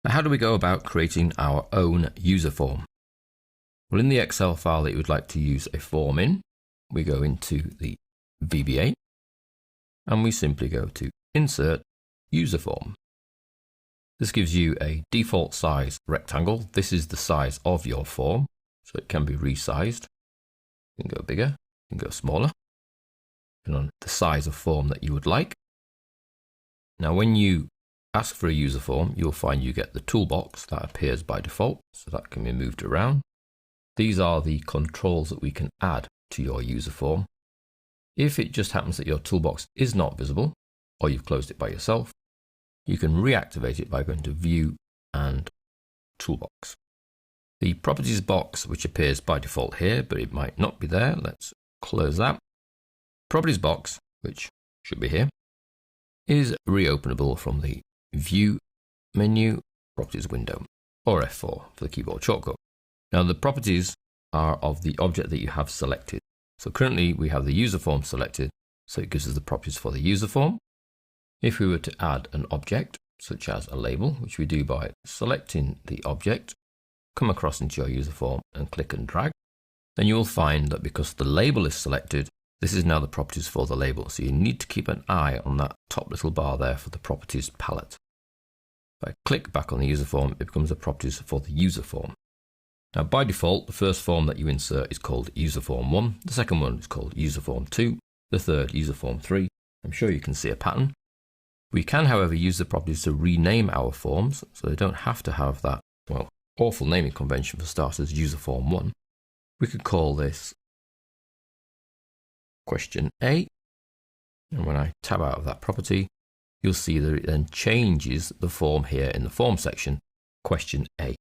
Now, how do we go about creating our own user form? Well, in the Excel file that you would like to use a form in, we go into the VBA and we simply go to Insert User Form. This gives you a default size rectangle. This is the size of your form, so it can be resized. You can go bigger, you can go smaller, depending on the size of form that you would like. Now, when you ask for a user form, you'll find you get the toolbox that appears by default, so that can be moved around. These are the controls that we can add to your user form. If it just happens that your toolbox is not visible, or you've closed it by yourself, you can reactivate it by going to View and Toolbox. The Properties box, which appears by default here, but it might not be there, let's close that. Properties box, which should be here, is reopenable from the View menu, Properties window, or F4 for the keyboard shortcut. Now, the properties are of the object that you have selected. So currently we have the user form selected, so it gives us the properties for the user form. If we were to add an object, such as a label, which we do by selecting the object, come across into your user form and click and drag, then you'll find that because the label is selected, this is now the properties for the label. So you need to keep an eye on that top little bar there for the properties palette. If I click back on the user form, it becomes the properties for the user form. Now, by default, the first form that you insert is called UserForm 1, the second one is called UserForm 2, the third UserForm 3. I'm sure you can see a pattern. We can, however, use the properties to rename our forms, so they don't have to have that, well, awful naming convention for starters, UserForm 1. We could call this Question A, and when I tab out of that property, you'll see that it then changes the form here in the form section, Question A.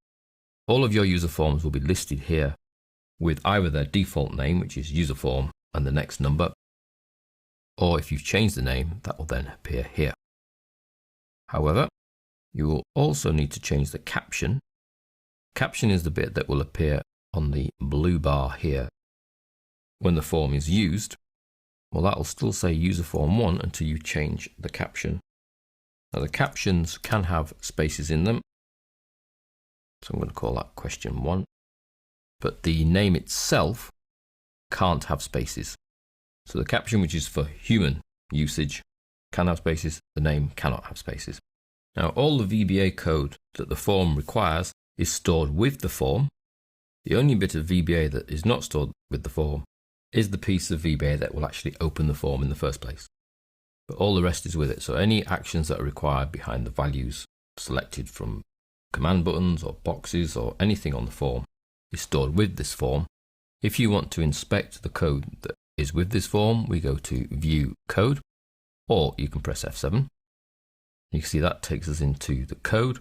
All of your user forms will be listed here with either their default name, which is user form, and the next number, or if you've changed the name, that will then appear here. However, you will also need to change the caption. Caption is the bit that will appear on the blue bar here when the form is used. Well, that will still say user form 1 until you change the caption. Now, the captions can have spaces in them, so I'm going to call that question 1, but the name itself can't have spaces. So the caption, which is for human usage, can have spaces, the name cannot have spaces. Now, all the VBA code that the form requires is stored with the form. The only bit of VBA that is not stored with the form is the piece of VBA that will actually open the form in the first place. But all the rest is with it, so any actions that are required behind the values selected from command buttons or boxes or anything on the form is stored with this form. If you want to inspect the code that is with this form, we go to View Code, or you can press F7. You can see that takes us into the code.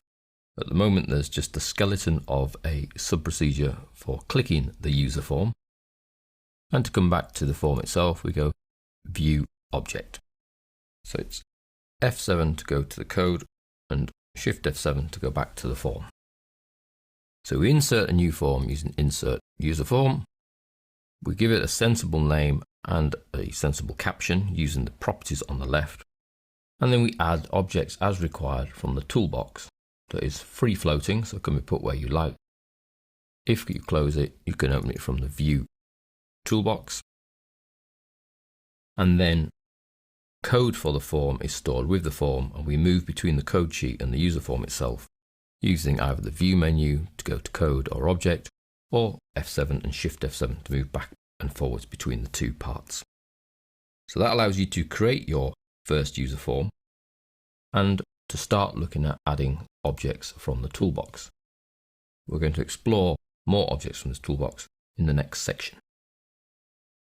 At the moment, there's just the skeleton of a sub-procedure for clicking the user form. And to come back to the form itself, we go View Object. So it's F7 to go to the code and Shift F7 to go back to the form. So we insert a new form using Insert User Form. We give it a sensible name and a sensible caption using the properties on the left. And then we add objects as required from the toolbox that is free floating, so it can be put where you like. If you close it, you can open it from the View Toolbox. And then code for the form is stored with the form, and we move between the code sheet and the user form itself using either the View menu to go to Code or Object, or F7 and Shift F7 to move back and forwards between the two parts. So that allows you to create your first user form and to start looking at adding objects from the toolbox. We're going to explore more objects from this toolbox in the next section.